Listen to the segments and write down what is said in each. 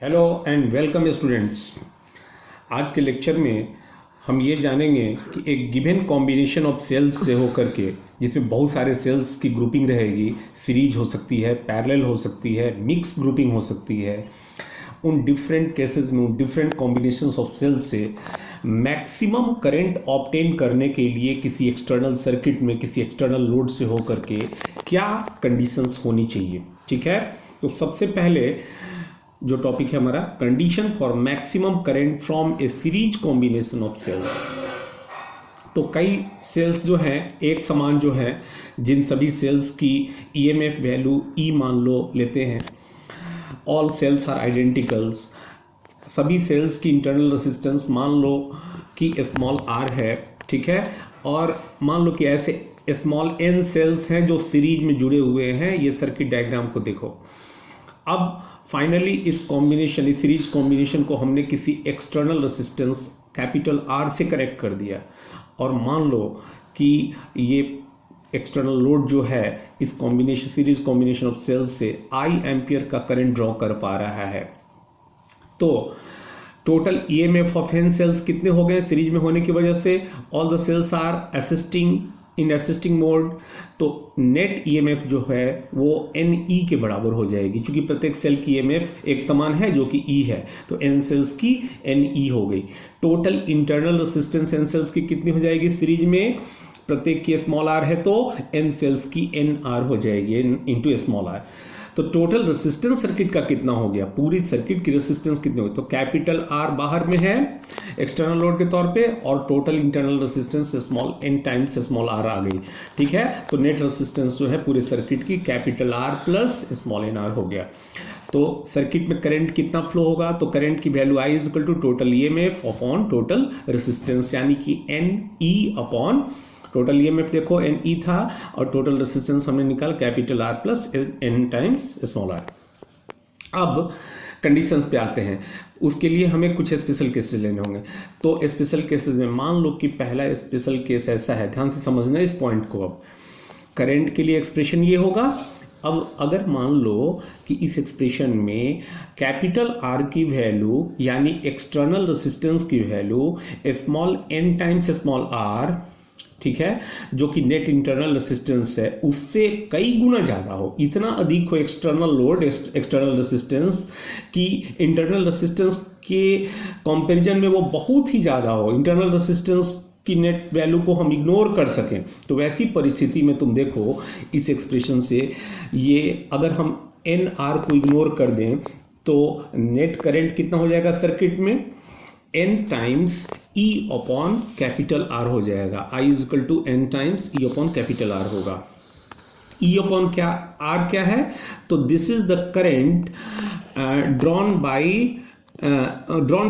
Hello and welcome students. आज के lecture में हम ये जानेंगे कि एक गिवन कॉम्बिनेशन ऑफ सेल्स से होकर के, जिसमें बहुत सारे सेल्स की ग्रुपिंग रहेगी, सीरीज हो सकती है, पैरेलल हो सकती है, मिक्स ग्रुपिंग हो सकती है। उन डिफरेंट केसेस में डिफरेंट कॉम्बिनेशंस ऑफ सेल्स से मैक्सिमम करंट ऑब्टेन करने के लिए किसी एक्सटर्नल सर्किट में किसी एक्सटर्नल लोड से होकर के क्या कंडीशंस होनी चाहिए। ठीक है, तो सबसे पहले जो टॉपिक है हमारा, condition for maximum current from a series combination of cells. तो कई सेल्स जो हैं एक समान जो है, जिन सभी सेल्स की ईएमएफ वैल्यू ई मान लो लेते हैं, ऑल सेल्स आर आइडेंटिकल्स। सभी सेल्स की इंटरनल रेजिस्टेंस मान लो कि स्मॉल आर है, ठीक है, और मान लो कि ऐसे स्मॉल एन सेल्स हैं जो सीरीज में जुड़े हुए हैं। ये सर्किट डायग्राम को देखो। अब फाइनली इस सीरीज कॉम्बिनेशन को हमने किसी एक्सटर्नल रेजिस्टेंस कैपिटल आर से कनेक्ट कर दिया, और मान लो कि ये एक्सटर्नल लोड जो है इस सीरीज कॉम्बिनेशन ऑफ सेल्स से आई एम्पियर का करंट ड्रॉ कर पा रहा है। तो total EMF of n cells कितने हो गए सीरीज में होने की वजह से? All the cells are assisting mode. तो नेट ईएमएफ जो है वो एन ई के बराबर हो जाएगी, क्योंकि प्रत्येक सेल की ईएमएफ एक समान है जो कि ई है, तो एन सेल्स की एन ई हो गई। Total internal resistance n cells की कितनी हो जाएगी सीरीज में? प्रत्येक की स्मॉल आर है तो एन सेल्स की एन आर हो जाएगी इंटू स्मॉल आर। तो टोटल रेजिस्टेंस सर्किट का कितना हो गया? पूरी सर्किट की रेजिस्टेंस कितनी होगी? तो कैपिटल आर बाहर में है एक्सटर्नल लोड के तौर पे, और total internal resistance small N times small R आ गई। ठीक है, तो नेट रेजिस्टेंस जो है पूरे सर्किट की capital R plus small n r हो गया। तो सर्किट में करंट कितना फ्लो होगा? तो करंट की value I is equal to total EMF upon total resistance, यानी कि n E upon total EMF देखो एन ई था, और टोटल रेजिस्टेंस हमने निकाल capital R plus n times small r. अब कंडीशंस पे आते हैं, उसके लिए हमें कुछ स्पेशल केसेस लेने होंगे। तो स्पेशल केसेस में मान लो कि पहला स्पेशल केस ऐसा है, ध्यान से समझना इस पॉइंट को। अब करंट के लिए एक्सप्रेशन ये होगा। अब अगर मान लो कि इस एक्सप्रेशन में कैपिटल आर की वैल्यू यानी एक्सटर्नल रेजिस्टेंस की value small N times small r, ठीक है, जो कि नेट इंटरनल रेजिस्टेंस है, उससे कई गुना ज्यादा हो, इतना अधिक हो एक्सटर्नल लोड एक्सटर्नल रेजिस्टेंस की इंटरनल रेजिस्टेंस के कंपैरिजन में वो बहुत ही ज्यादा हो, इंटरनल रेजिस्टेंस की नेट वैल्यू को हम इग्नोर कर सकें। तो वैसी परिस्थिति में तुम देखो इस एक्सप्रेशन से, ये अगर हम एन आर को इग्नोर कर दें तो नेट करंट कितना हो जाएगा सर्किट में? N times E upon capital R हो जाएगा। I is equal to N times E upon capital R होगा। ई अपॉन क्या, आर क्या है? तो this is the current drawn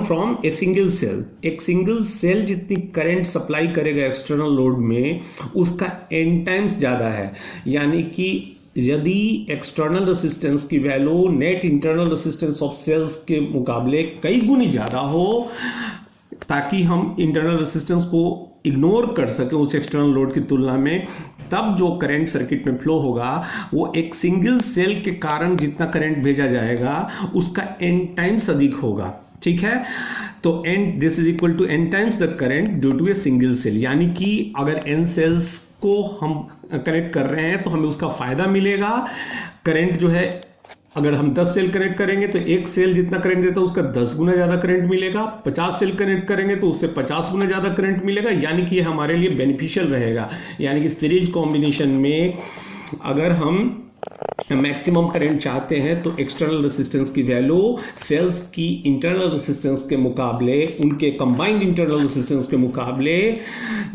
from a single cell. एक सिंगल सेल जितनी करंट सप्लाई करेगा एक्सटर्नल लोड में, उसका एन टाइम्स ज्यादा है। यानी कि यदि एक्सटर्नल रेजिस्टेंस की value net internal resistance of cells के मुकाबले कई गुनी ज्यादा हो, ताकि हम इंटरनल रेजिस्टेंस को इग्नोर कर सकें उस एक्सटर्नल लोड की तुलना में, तब जो करंट सर्किट में फ्लो होगा वो एक सिंगल सेल के कारण जितना करंट भेजा जाएगा उसका एन टाइम्स अधिक होगा। ठीक है, तो n this is equal to N times the current due to a single cell. यानी कि अगर एन सेल्स को हम कनेक्ट कर रहे हैं तो हमें उसका फायदा मिलेगा। करंट जो है, अगर हम 10 सेल कनेक्ट करेंगे तो एक सेल जितना करंट देता है उसका 10 गुना ज्यादा करंट मिलेगा। 50 सेल कनेक्ट करेंगे तो उससे 50 गुना ज्यादा करंट मिलेगा। यानी कि ये हमारे लिए बेनिफिशियल रहेगा। यानी कि सीरीज कॉम्बिनेशन में अगर हम मैक्सिमम करंट चाहते हैं तो एक्सटर्नल रेजिस्टेंस की वैल्यू सेल्स की इंटरनल रेजिस्टेंस के मुकाबले, उनके कंबाइंड इंटरनल रेजिस्टेंस के मुकाबले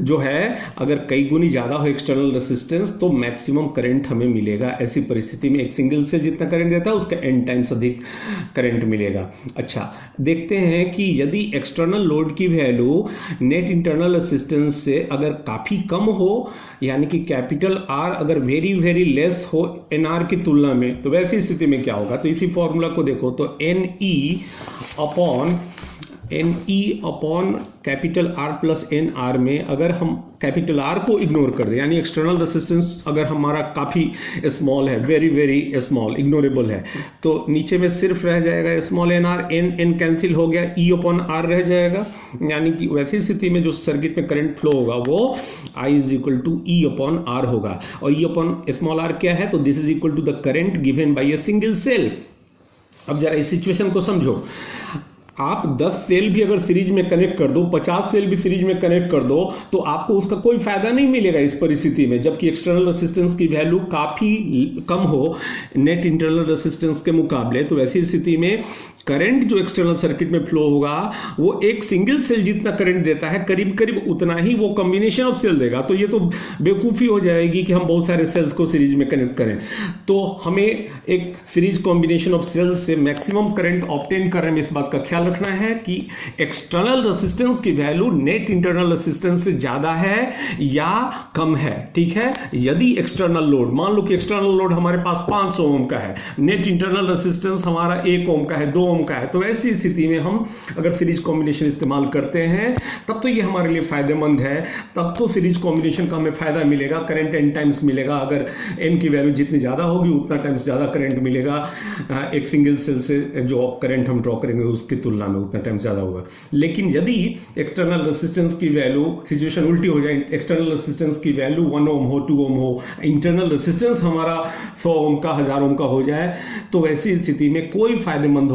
जो है, अगर कई गुनी ज्यादा हो एक्सटर्नल रेजिस्टेंस तो मैक्सिमम करंट हमें मिलेगा। ऐसी परिस्थिति में एक सिंगल से जितना करंट देता है उसका एन टाइम्स अधिक करंट मिलेगा। अच्छा, देखते हैं कि यदि एक्सटर्नल लोड की वैल्यू नेट इंटरनल रेजिस्टेंस से अगर काफी कम हो, यानी कि कैपिटल आर अगर वेरी वेरी लेस हो एन आर की तुलना में, तो वैसी स्थिति में क्या होगा? तो इसी फॉर्मूला को देखो, तो n E upon n E upon capital R plus N r में अगर हम कैपिटल आर को इग्नोर कर दें, यानी एक्सटर्नल रेसिस्टेंस अगर हमारा काफ़ी स्मॉल है, वेरी वेरी स्मॉल, इग्नोरेबल है, तो नीचे में सिर्फ रह जाएगा small n r, n n cancel हो गया, ई अपॉन आर रह जाएगा। यानी कि वैसी स्थिति में जो सर्किट में करंट फ्लो होगा वो I is equal to E upon R होगा। और ई अपॉन स्मॉल आर क्या है, तो this is equal to the current given by a single cell. अब जरा इस सिचुएशन को समझो, आप 10 सेल भी अगर सीरीज में कनेक्ट कर दो, 50 सेल भी सीरीज में कनेक्ट कर दो, तो आपको उसका कोई फायदा नहीं मिलेगा इस परिस्थिति में, जबकि एक्सटर्नल रेसिस्टेंस की वैल्यू काफी कम हो नेट इंटरनल रेसिस्टेंस के मुकाबले। तो ऐसी स्थिति में करंट जो एक्सटर्नल सर्किट में फ्लो होगा वो एक सिंगल सेल जितना करंट देता है, करीब करीब उतना ही वो कॉम्बिनेशन ऑफ सेल देगा। तो ये तो बेवकूफ़ी हो जाएगी कि हम बहुत सारे सेल्स को सीरीज में कनेक्ट करें। तो हमें एक सीरीज कॉम्बिनेशन ऑफ सेल्स से मैक्सिमम करंट ऑब्टेन करने में इस बात का ख्याल रखना है कि एक्सटर्नल रेसिस्टेंस की वैल्यू नेट इंटरनल रेसिस्टेंस से ज़्यादा है या कम है। ठीक है, यदि एक्सटर्नल लोड, मान लो कि एक्सटर्नल लोड हमारे पास 500 ओम का है, नेट इंटरनल रेसिस्टेंस हमारा 1 ओम का है, 2 ओम का है, तो ऐसी स्थिति में हम अगर सीरीज कॉम्बिनेशन इस्तेमाल करते हैं तब तो ये हमारे लिए फायदेमंद है, तब तो सीरीज कॉम्बिनेशन का हमें फायदा मिलेगा, करंट n टाइम्स मिलेगा। अगर n की वैल्यू जितनी ज़्यादा होगी उतना टाइम्स ज़्यादा करंट मिलेगा, एक सिंगल सेल से जो करंट हम ड्रॉ करेंगे उसकी तुलना में उतना टाइम ज़्यादा होगा। लेकिन यदि एक्सटर्नल रेसिस्टेंस की वैल्यू, सिचुएशन उल्टी हो जाए, एक्सटर्नल रेसिस्टेंस की वैल्यू 1 ओम हो, 2 ओम हो, इंटरनल रेसिस्टेंस हमारा 100 ओम का, 1000 ओम का हो जाए, तो वैसी स्थिति में कोई फायदेमंद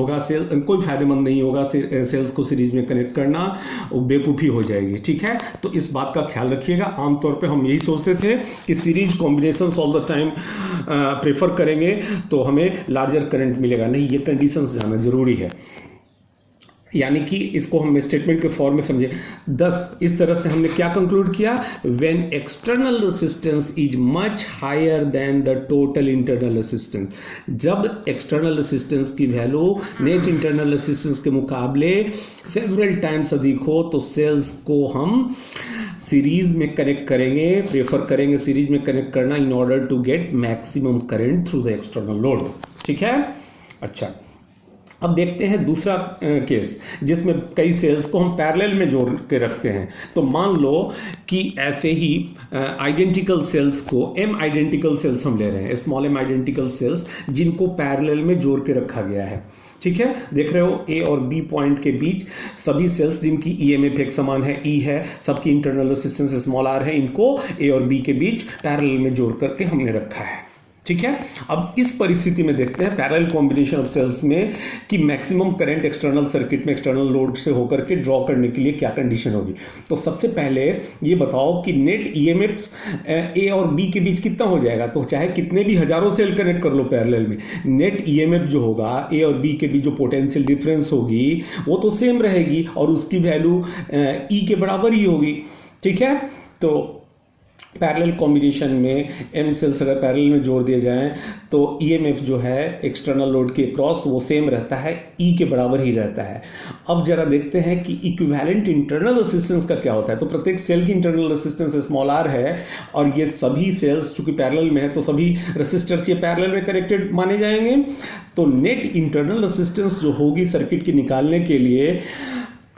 नहीं होगा सेल्स को सीरीज में कनेक्ट करना, बेवकूफ़ी हो जाएगी। ठीक है, तो इस बात का ख्याल रखिएगा। आमतौर पे हम यही सोचते थे कि series combinations all the time prefer करेंगे तो हमें लार्जर करंट मिलेगा। नहीं, ये कंडीशंस जाना जरूरी है। यानी कि इसको हम स्टेटमेंट के फॉर्म में समझे। 10 इस तरह से हमने क्या कंक्लूड किया, when external resistance is much higher than the total internal resistance, जब एक्सटर्नल रेसिस्टेंस की वैल्यू नेट इंटरनल रेसिस्टेंस के मुकाबले सेवरल टाइम्स अधिक हो, तो सेल्स को हम सीरीज में कनेक्ट करेंगे, प्रेफर करेंगे सीरीज में कनेक्ट करना in order to get maximum current through the external load. ठीक है, अच्छा, अब देखते हैं दूसरा केस जिसमें कई सेल्स को हम पैरेलल में जोड़ के रखते हैं। तो मान लो कि ऐसे ही आइडेंटिकल सेल्स को, m आइडेंटिकल सेल्स हम ले रहे हैं, स्मॉल m आइडेंटिकल सेल्स जिनको पैरेलल में जोड़ के रखा गया है। ठीक है, देख रहे हो A और B पॉइंट के बीच सभी सेल्स जिनकी EMF एक समान है, E है, सबकी इंटरनल रेसिस्टेंस स्मॉल r है, इनको A और B के बीच पैरेलल में जोड़ करके हमने रखा है। ठीक है, अब इस परिस्थिति में देखते हैं पैरेलल कॉम्बिनेशन ऑफ सेल्स में कि मैक्सिमम करंट एक्सटर्नल सर्किट में एक्सटर्नल लोड से होकर के ड्रॉ करने के लिए क्या कंडीशन होगी। तो सबसे पहले ये बताओ कि नेट EMF A और B के बीच कितना हो जाएगा। तो चाहे कितने भी हजारों सेल कनेक्ट कर लो पैरेलल में, नेट EMF जो होगा A और B के बीच जो पोटेंशियल डिफरेंस होगी वो तो सेम रहेगी और उसकी वैल्यू E के बराबर ही होगी। ठीक है, तो पैरेलल कॉम्बिनेशन में m सेल्स अगर पैरेलल में जोड़ दिए जाएं तो EMF जो है एक्सटर्नल लोड के क्रॉस वो सेम रहता है, E के बराबर ही रहता है। अब जरा देखते हैं कि इक्विवेलेंट इंटरनल रेसिस्टेंस का क्या होता है। तो प्रत्येक सेल की इंटरनल रेसिस्टेंस स्मॉल r है और ये सभी सेल्स चूंकि पैरेलल में है तो सभी रेसिस्टर्स ये पैरेलल में कनेक्टेड माने जाएंगे। तो नेट इंटरनल रेसिस्टेंस जो होगी सर्किट की निकालने के लिए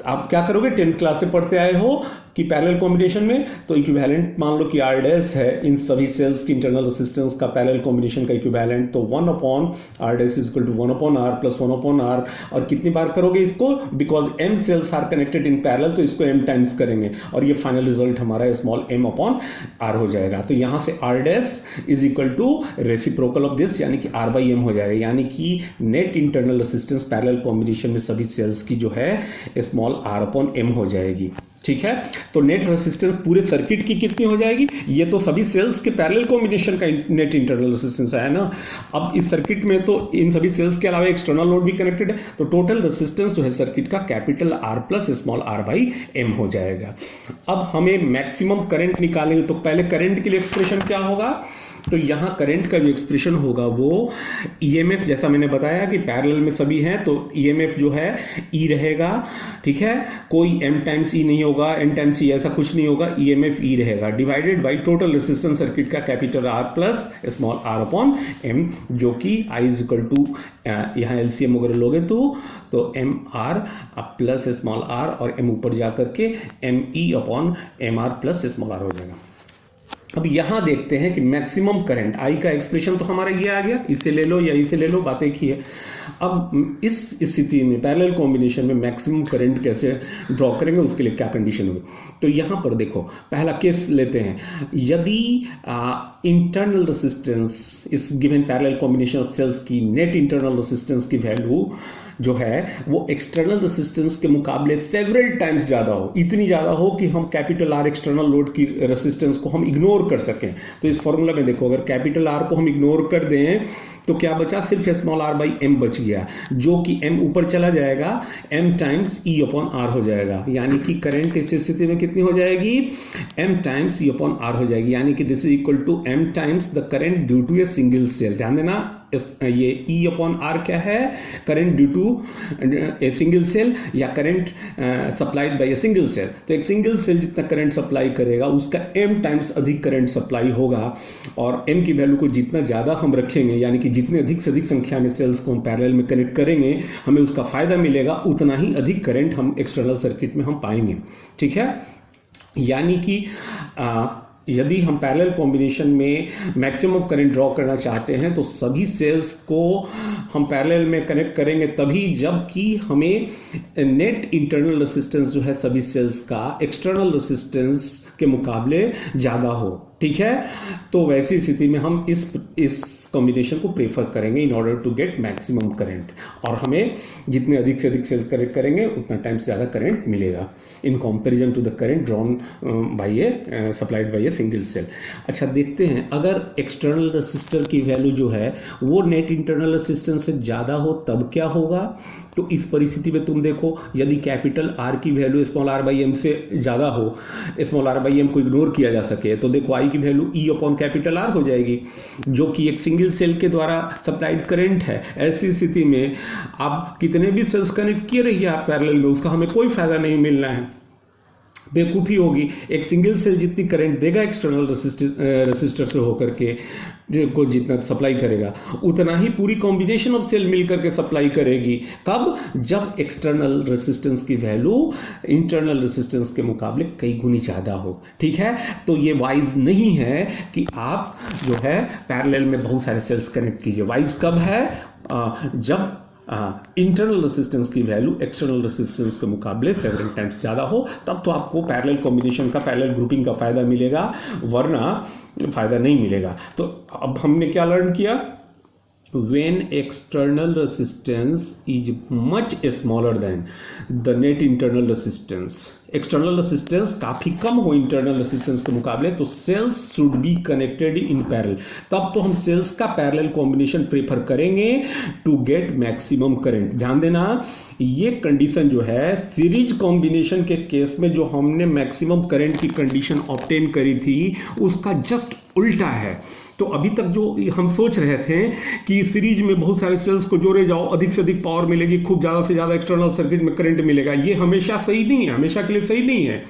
आप क्या करोगे, 10th क्लास से पढ़ते आए हो कि पैरेलल कॉम्बिनेशन में तो इक्विवेलेंट मान लो कि R डैश है इन सभी सेल्स की इंटरनल रेसिस्टेंस का पैरेलल कॉम्बिनेशन का इक्विवेलेंट, तो 1 upon R dash is equal to 1 upon R plus 1 upon R। और कितनी बार करोगे इसको, because m cells are connected in parallel तो इसको m टाइम्स करेंगे और ये फाइनल रिजल्ट हमारा स्मॉल m अपॉन R हो जाएगा। तो यहाँ से R dash is equal to reciprocal of this यानी कि R बाई m हो जाएगा, यानी कि net internal resistance parallel combination में सभी सेल्स की जो है स्मॉल R अपॉन m हो जाएगी। ठीक है, तो नेट रेसिस्टेंस पूरे सर्किट की कितनी हो जाएगी, ये तो सभी सेल्स के पैरेलल कॉम्बिनेशन का नेट इंटरनल रेसिस्टेंस है ना। अब इस सर्किट में तो इन सभी सेल्स के अलावा एक्सटर्नल लोड भी कनेक्टेड है, तो टोटल रेसिस्टेंस जो है सर्किट का capital R plus small r by m हो जाएगा। अब हमें मैक्सिमम करंट निकालेंगे तो पहले करंट के लिए एक्सप्रेशन क्या होगा, तो यहाँ करंट का जो एक्सप्रेशन होगा वो EMF, जैसा मैंने बताया कि पैरेलल में सभी हैं तो EMF जो है E रहेगा। ठीक है, कोई m टाइम्स E नहीं होगा, होगा n टाइम्स ई, ऐसा कुछ नहीं होगा, EMF E रहेगा divided by total resistance circuit का capital R plus small r upon m, जो कि I इज इक्वल टू यहाँ LCM वगैरह लोगे तो MR प्लस स्मॉल r और m ऊपर जा करके ME upon MR plus small r हो जाएगा। अब यहां देखते हैं कि मैक्सिमम करंट I का एक्सप्रेशन तो हमारा ये आ गया, इसे ले लो या इसे ले लो, बात एक ही है। अब इस स्थिति में पैरेलल कॉम्बिनेशन में मैक्सिमम करंट कैसे ड्रॉ करेंगे, उसके लिए क्या कंडीशन होगी। तो यहां पर देखो पहला केस लेते हैं, यदि इंटरनल रेसिस्टेंस इस given parallel combination of cells की नेट इंटरनल रेसिस्टेंस की वैल्यू जो है वो एक्सटर्नल रेसिस्टेंस के मुकाबले सेवरल टाइम्स ज़्यादा हो, इतनी ज़्यादा हो कि हम कैपिटल R एक्सटर्नल लोड की रेसिस्टेंस को हम इग्नोर कर सकें। तो इस फॉर्मूला में देखो, अगर कैपिटल R को हम इग्नोर कर दें तो क्या बचा, सिर्फ स्मॉल r बाई m बच गया, जो कि m ऊपर चला जाएगा, m times E upon R हो जाएगा, यानी कि करंट इस स्थिति में कितनी हो जाएगी, m times E upon R हो जाएगी, यानी कि this is equal to m times the current due to a single cell. ध्यान देना ये E अपॉन R क्या है, current due to a single cell या current supplied by a single cell. तो एक सिंगल सेल जितना करंट सप्लाई करेगा उसका m टाइम्स अधिक करंट सप्लाई होगा, और m की वैल्यू को जितना ज़्यादा हम रखेंगे, यानी कि जितने अधिक से अधिक संख्या में सेल्स को हम पैरेलल में कनेक्ट करेंगे हमें उसका फायदा मिलेगा, उतना ही अधिक करंट हम एक्सटर्नल सर्किट में हम पाएंगे। ठीक है, यानी कि यदि हम पैरेलल कॉम्बिनेशन में मैक्सिमम करंट ड्रॉ करना चाहते हैं तो सभी सेल्स को हम पैरेलल में कनेक्ट करेंगे तभी जबकि हमें नेट इंटरनल रेसिस्टेंस जो है सभी सेल्स का एक्सटर्नल रेसिस्टेंस के मुकाबले ज़्यादा हो। ठीक है, तो वैसी स्थिति में हम इस कॉम्बिनेशन को प्रेफर करेंगे in order to get maximum current, और हमें जितने अधिक से अधिक सेल कनेक्ट करेंगे उतना टाइम से ज़्यादा करंट मिलेगा in comparison to the current drawn by a supplied by a single cell. अच्छा, देखते हैं अगर एक्सटर्नल रेसिस्टर की वैल्यू जो है वो नेट इंटरनल रेसिस्टेंस से ज़्यादा हो तब क्या होगा। तो इस परिस्थिति में तुम देखो, यदि कैपिटल R की value small r by m से ज़्यादा हो, स्मॉल r बाई m को इग्नोर किया जा सके, तो देखो I की value E upon capital R हो जाएगी, जो कि एक सिंगल सेल के द्वारा सप्लाइड करंट है। ऐसी स्थिति में आप कितने भी सेल्स कनेक्ट किए रहिए आप पैरेलल में, उसका हमें कोई फायदा नहीं मिलना है, बेवकूफ़ी होगी। एक सिंगल सेल जितनी करंट देगा एक्सटर्नल रेसिस्टर से होकर के को जितना सप्लाई करेगा उतना ही पूरी कॉम्बिनेशन ऑफ सेल मिलकर के सप्लाई करेगी। कब, जब एक्सटर्नल रेसिस्टेंस की वैल्यू इंटरनल रेसिस्टेंस के मुकाबले कई गुनी ज़्यादा हो। ठीक है, तो ये वाइज नहीं है कि आप जो है पैरेलल में बहुत सारे सेल्स कनेक्ट कीजिए। वाइज कब है, जब इंटरनल रेसिस्टेंस की वैल्यू एक्सटर्नल रेसिस्टेंस के मुकाबले सेवरल टाइम्स ज़्यादा हो, तब तो आपको पैरेलल कॉम्बिनेशन का, पैरेलल ग्रुपिंग का फ़ायदा मिलेगा, वरना फ़ायदा नहीं मिलेगा। तो अब हमने क्या लर्न किया, when external resistance is much smaller than the net internal resistance, external resistance काफ़ी कम हो इंटरनल रेसिस्टेंस के मुकाबले, तो cells should be connected in parallel, तब तो हम सेल्स का पैरेलल कॉम्बिनेशन प्रेफर करेंगे टू गेट मैक्सिमम करंट। ध्यान देना, ये कंडीशन जो है सीरीज कॉम्बिनेशन के केस में जो हमने मैक्सिमम करंट की कंडीशन ऑब्टेन करी थी उसका जस्ट उल्टा है। तो अभी तक जो हम सोच रहे थे कि सीरीज में बहुत सारे सेल्स को जोड़े जाओ, अधिक से अधिक पावर मिलेगी, खूब ज़्यादा से ज़्यादा एक्सटर्नल सर्किट में करंट मिलेगा, ये हमेशा सही नहीं है, हमेशा के लिए सही नहीं है।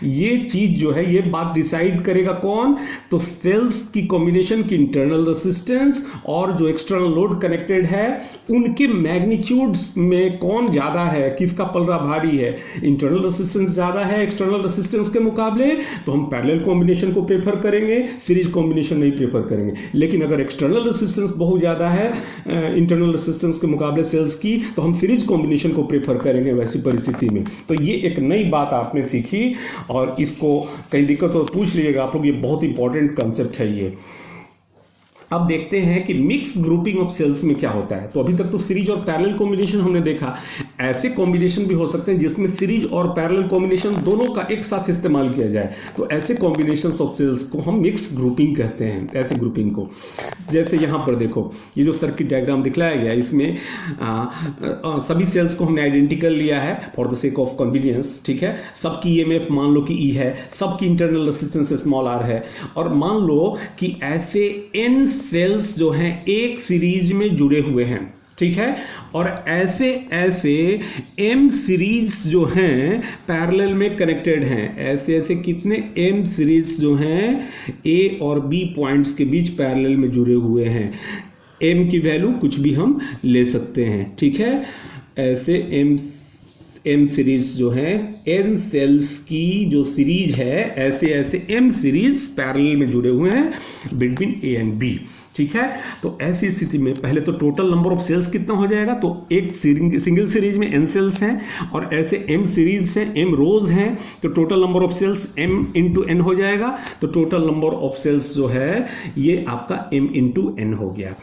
ये चीज़ जो है, ये बात डिसाइड करेगा कौन, तो सेल्स की कॉम्बिनेशन की इंटरनल रेसिस्टेंस और जो एक्सटर्नल लोड कनेक्टेड है उनके मैग्नीट्यूड्स में कौन ज़्यादा है, किसका पलड़ा भारी है। इंटरनल रेसिस्टेंस ज़्यादा है एक्सटर्नल रेसिस्टेंस के मुकाबले तो हम पैरेलल कॉम्बिनेशन को प्रेफर करेंगे, सीरीज कॉम्बिनेशन नहीं प्रेफर करेंगे। लेकिन अगर एक्सटर्नल रेसिस्टेंस बहुत ज़्यादा है इंटरनल रेसिस्टेंस के मुकाबले सेल्स की, तो हम सीरीज कॉम्बिनेशन को प्रेफर करेंगे वैसी परिस्थिति में। तो ये एक नई बात आपने सीखी, और इसको कहीं दिक्कत हो पूछ लीजिएगा आप लोग, ये बहुत इंपॉर्टेंट कंसेप्ट है ये। अब देखते हैं कि मिक्स ग्रुपिंग ऑफ सेल्स में क्या होता है। तो अभी तक तो सीरीज और पैरेलल कॉम्बिनेशन हमने देखा, ऐसे कॉम्बिनेशन भी हो सकते हैं जिसमें सीरीज और पैरेलल कॉम्बिनेशन दोनों का एक साथ इस्तेमाल किया जाए, तो ऐसे कॉम्बिनेशंस ऑफ सेल्स को हम मिक्स ग्रुपिंग कहते हैं। ऐसे ग्रुपिंग को, जैसे यहाँ पर देखो ये जो सर्किट डायग्राम दिखलाया गया, इसमें सभी सेल्स को हमने आइडेंटिकल लिया है for the sake of convenience. ठीक है, सबकी EMF मान लो कि E है, सबकी इंटरनल रेसिस्टेंस स्मॉल r है, और मान लो कि ऐसे n सेल्स जो हैं एक सीरीज में जुड़े हुए हैं। ठीक है। और ऐसे ऐसे m सीरीज जो हैं पैरेलल में कनेक्टेड हैं, ऐसे ऐसे कितने m सीरीज जो हैं a और b पॉइंट्स के बीच पैरेलल में जुड़े हुए हैं। m की वैल्यू कुछ भी हम ले सकते हैं, ठीक है। ऐसे m सीरीज जो है, n सेल्स की जो सीरीज है, ऐसे ऐसे m सीरीज पैरेलल में जुड़े हुए हैं बिटवीन a एंड b, ठीक है। तो ऐसी स्थिति में पहले तो टोटल नंबर ऑफ सेल्स कितना हो जाएगा, तो एक सिंगल सीरीज में n सेल्स हैं और ऐसे m सीरीज हैं, m रोज हैं, तो total number of cells m into n हो जाएगा। तो टोटल नंबर ऑफ सेल्स जो है ये आपका m इंटू n हो गया।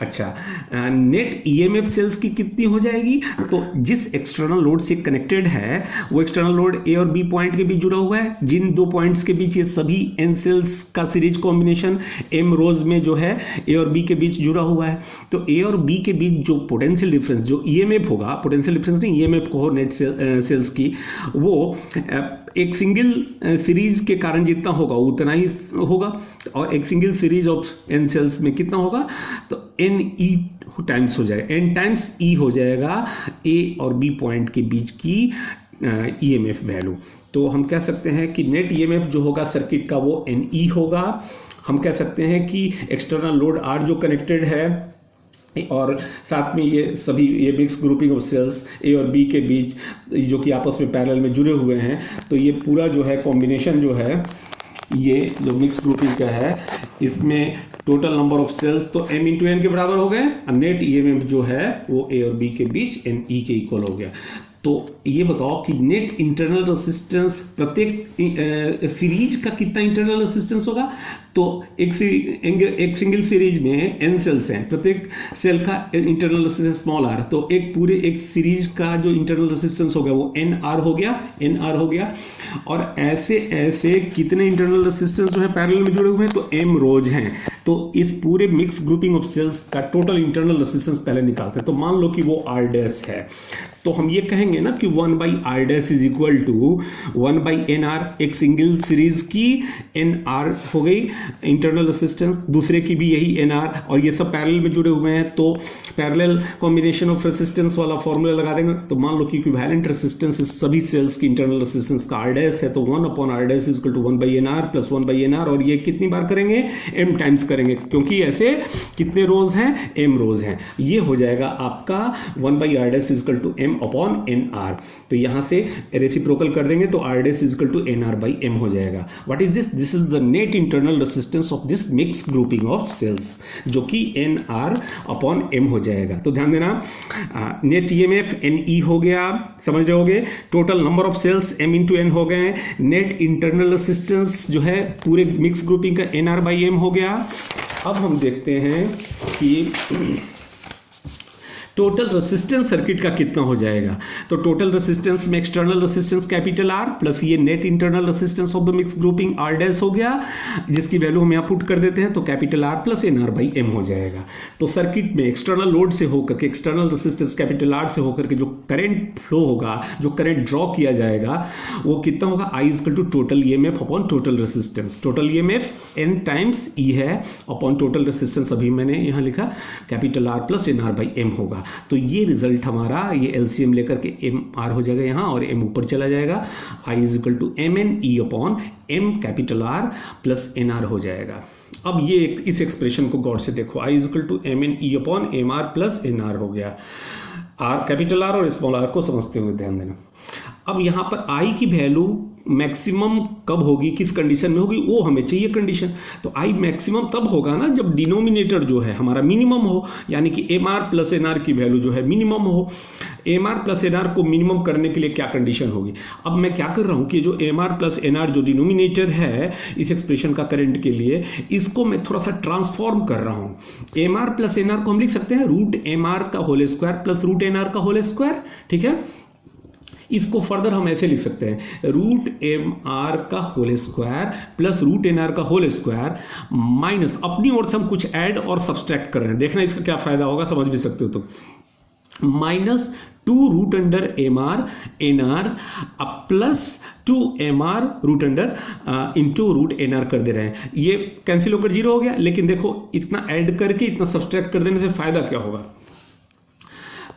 अच्छा, नेट ईएमएफ सेल्स की कितनी हो जाएगी, तो जिस एक्सटर्नल लोड से कनेक्टेड है वो एक्सटर्नल लोड ए और बी पॉइंट के बीच जुड़ा हुआ है, जिन दो पॉइंट्स के बीच ये सभी n सेल्स का सीरीज कॉम्बिनेशन m रोज में जो है ए और बी के बीच जुड़ा हुआ है। तो ए और बी के बीच जो पोटेंशियल डिफरेंस, जो ईएमएफ होगा, पोटेंशियल डिफरेंस नहीं, ईएमएफ को नेट सेल्स की, वो एक सिंगल सीरीज के कारण जितना होगा उतना ही होगा। और एक single series of n cells में कितना होगा, तो n e टाइम्स हो जाएगा, n टाइम्स e हो जाएगा a और b पॉइंट के बीच की ईएमएफ वैल्यू। तो हम कह सकते हैं कि नेट ईएमएफ जो होगा सर्किट का वो NE होगा। हम कह सकते हैं कि एक्सटर्नल लोड R जो कनेक्टेड है और साथ में ये सभी ये मिक्स ग्रुपिंग ऑफ सेल्स ए और बी के बीच जो कि आपस में पैरेलल में जुड़े हुए हैं, तो ये पूरा जो है कॉम्बिनेशन जो है, ये जो मिक्स ग्रुपिंग का है, इसमें टोटल नंबर ऑफ सेल्स तो m इंटू एन के बराबर हो गए, नेट ईएमएफ जो है वो ए और बी के बीच NE के इक्वल हो गया। तो ये बताओ कि नेट इंटरनल रेसिस्टेंस प्रत्येक सीरीज का कितना इंटरनल रेसिस्टेंस होगा। तो एक सिंगल सीरीज में n सेल्स हैं, प्रत्येक सेल का इंटरनल रेसिस्टेंस स्मॉल r, तो एक सीरीज का जो इंटरनल रेसिस्टेंस हो गया वो nr हो गया। और ऐसे ऐसे कितने इंटरनल रेसिस्टेंस जो है पैरेलल में जुड़े हुए हैं, तो m रोज हैं। तो इस पूरे मिक्स ग्रुपिंग ऑफ सेल्स का टोटल इंटरनल रेसिस्टेंस पहले निकालते हैं। तो मान लो कि वो r डैश है, तो हम ये कहेंगे ना कि 1/r dash is equal to 1/nr, एक सिंगल सीरीज की nr हो गई इंटरनल रेसिस्टेंस, दूसरे की भी यही nr, और ये सब पैरेलल में जुड़े हुए हैं। तो पैरेलल कॉम्बिनेशन ऑफ रेसिस्टेंस वाला फॉर्मूला लगा देंगे। तो मान लो कि इक्विवेलेंट रेसिस्टेंस इस सभी सेल्स की इंटरनल रेसिस्टेंस का r डैश है, तो 1/r dash is equal to 1/nr plus 1/nr, और ये कितनी बार करेंगे, m टाइम्स करेंगे, क्योंकि ऐसे कितने रोज हैं, m रोज हैं। ये हो जाएगा आपका 1/r dash is equal to m upon nr। तो यहां से रेसिप्रोकल कर देंगे तो r dash is equal to nr by m हो जाएगा। What is this, this is the net internal resistance of this mix grouping of cells, जो कि nr अपॉन m हो जाएगा। तो ध्यान देना, नेट ईएमएफ NE हो गया, समझ रहे होगे, total number of cells m into n हो गए, नेट इंटरनल रेसिस्टेंस जो है पूरे मिक्स ग्रुपिंग का nr बाई m हो गया। अब हम देखते हैं कि टोटल रेसिस्टेंस सर्किट का कितना हो जाएगा। तो टोटल रेसिस्टेंस में external resistance capital R plus ये net internal resistance of the mix grouping R dash हो गया, जिसकी वैल्यू हम यहाँ पुट कर देते हैं, तो capital R plus nr by m हो जाएगा। तो सर्किट में एक्सटर्नल लोड से होकर के, एक्सटर्नल रेसिस्टेंस कैपिटल R से होकर के जो करंट फ्लो होगा, जो करंट ड्रॉ किया जाएगा, वो कितना होगा, I equal to total EMF upon total resistance. Total EMF n times E है अपॉन टोटल रेसिस्टेंस, अभी मैंने यहाँ लिखा capital R plus nr by m होगा। तो ये रिजल्ट हमारा, ये एलसीएम लेकर के mr हो जाएगा यहाँ, और m ऊपर चला जाएगा, I is equal to mne upon m capital R plus nr हो जाएगा। अब ये इस एक्सप्रेशन को गौर से देखो, I is equal to mne upon mr plus nr हो गया। R कैपिटल R और स्मॉल r को समझते हुए ध्यान देना। अब यहाँ पर I की वैल्यू मैक्सिमम कब होगी, किस कंडीशन में होगी, वो हमें चाहिए कंडीशन। तो I मैक्सिमम तब होगा ना जब डिनोमिनेटर जो है हमारा मिनिमम हो, यानी कि mr प्लस nr की वैल्यू जो है मिनिमम हो। mr प्लस nr को मिनिमम करने के लिए क्या कंडीशन होगी। अब मैं क्या कर रहा हूँ कि जो mr प्लस nr जो डिनोमिनेटर है इस एक्सप्रेशन का करंट के लिए, इसको मैं थोड़ा सा ट्रांसफॉर्म कर रहा हूँ। mr प्लस nr को हम लिख सकते हैं रूट mr का whole square plus root nr का होल स्क्वायर, ठीक है। इसको फर्दर हम ऐसे लिख सकते हैं, रूट mr का whole square plus root nr का होल स्क्वायर माइनस, अपनी ओर से हम कुछ ऐड और सब्सट्रैक्ट कर रहे हैं, देखना इसका क्या फायदा होगा, समझ भी सकते हो। तो minus 2 root under mr nr plus 2 mr root under into root nr कर दे रहे हैं। ये कैंसिल होकर 0 हो गया, लेकिन देखो इतना ऐड करके इतना सब्सट्रैक्ट कर देने से फायदा क्या होगा।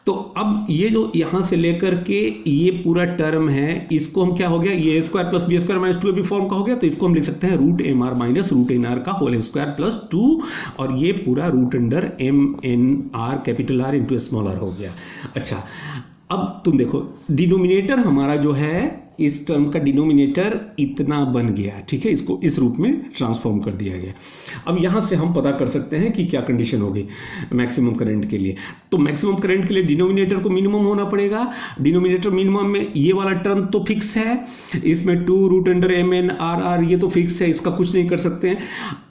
तो अब ये जो यहां से लेकर के ये पूरा टर्म है, इसको हम क्या हो गया, ये square plus b square minus 2ab form का हो गया, तो इसको हम लिख सकते हैं root M R minus root N r का होल स्क्वायर प्लस 2, और ये पूरा root under m n r capital R into small r हो गया। अच्छा, अब तुम देखो डिनोमिनेटर हमारा जो है, इस टर्म का डिनोमिनेटर इतना बन गया, ठीक है, इसको इस रूप में ट्रांसफॉर्म कर दिया गया। अब यहां से हम पता कर सकते हैं कि क्या कंडीशन होगी मैक्सिमम करंट के लिए। तो मैक्सिमम करंट के लिए डिनोमिनेटर को मिनिमम होना पड़ेगा। डिनोमिनेटर मिनिमम में ये वाला टर्म तो फिक्स है, इसमें 2 root under m n r r ये तो फिक्स है, इसका कुछ नहीं कर सकते हैं।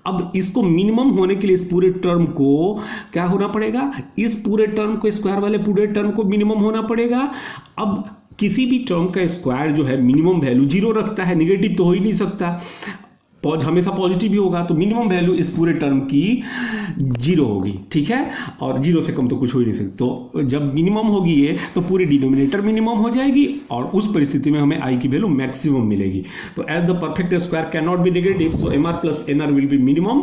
अब इसको मिनिमम होने के लिए इस पूरे टर्म को क्या होना पड़ेगा, इस पूरे टर्म को, स्क्वायर वाले पूरे टर्म को मिनिमम होना पड़ेगा। अब किसी भी टर्म का स्क्वायर जो है मिनिमम वैल्यू 0 रखता है, निगेटिव तो हो ही नहीं सकता, हमेशा पॉजिटिव ही होगा, तो मिनिमम वैल्यू इस पूरे टर्म की 0 होगी, ठीक है, और 0 से कम तो कुछ हो ही नहीं सकता। तो जब मिनिमम होगी ये, तो पूरी डिनोमिनेटर मिनिमम हो जाएगी, और उस परिस्थिति में हमें आई की वैल्यू मैक्सिमम मिलेगी। तो as the perfect square can not be negative, so M R plus N R will be minimum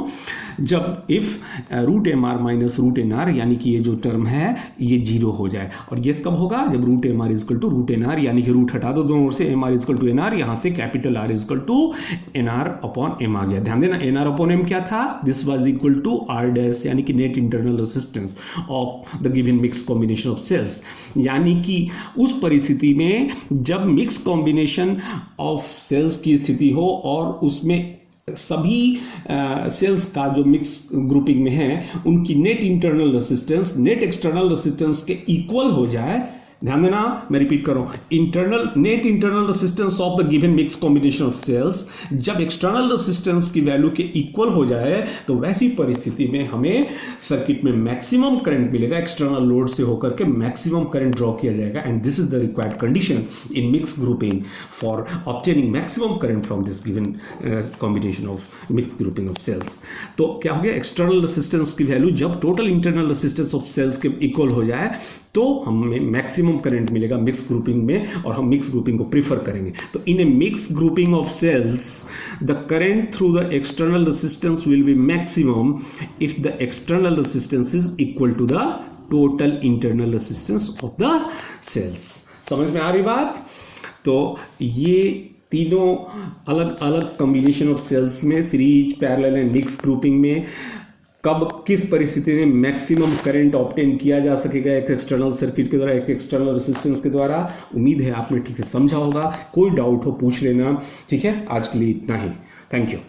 जब if root M R minus root N R, यानी कि ये जो टर्म है ये 0 हो जाए। और ये कब होगा, जब root M R equal to root N R, यानी कि रूट हटा दो दोनों ओर से, M R equal to N R, यहां से capital R equal to N R upon M आ गया। ध्यान देना, एन आर अपॉन एम क्या था, this was equal to R dash, यानी कि net internal resistance of the given mix combination of cells. यानी कि उस परिस्थिति में जब मिक्स कॉम्बिनेशन ऑफ सेल्स की स्थिति हो और उसमें सभी सेल्स का जो मिक्स ग्रुपिंग में है उनकी net internal resistance net external resistance के इक्वल हो जाए। ध्यान देना, मैं रिपीट कर रहा हूं, net internal resistance of the given mix combination of cells जब एक्सटर्नल रेजिस्टेंस की वैल्यू के इक्वल हो जाए, तो वैसी परिस्थिति में हमें सर्किट में मैक्सिमम करंट मिलेगा, एक्सटर्नल लोड से होकर के मैक्सिमम करंट ड्रॉ किया जाएगा। And this is the required condition in mix grouping for obtaining maximum current from this given combination of mix grouping of cells. तो क्या हो गया, एक्सटर्नल रेजिस्टेंस की वैल्यू जब total internal resistance of cells के equal हो जाए तो हमें मैक्सिमम करंट मिलेगा मिक्स ग्रुपिंग में, और हम मिक्स ग्रुपिंग को प्रीफर करेंगे। तो in a mix grouping of cells the current through the external resistance will be maximum if the external resistance is equal to the total internal resistance of the cells. समझ में आ रही बात? तो ये तीनों अलग अलग कॉम्बिनेशन ऑफ सेल्स में, series, parallel and mix grouping में कब किस परिस्थिति में मैक्सिमम करंट ऑब्टेन किया जा सकेगा एक एक्सटर्नल सर्किट के द्वारा, एक एक्सटर्नल रेजिस्टेंस के द्वारा। उम्मीद है आपने ठीक से समझा होगा। कोई डाउट हो पूछ लेना, ठीक है। आज के लिए इतना ही, थैंक यू।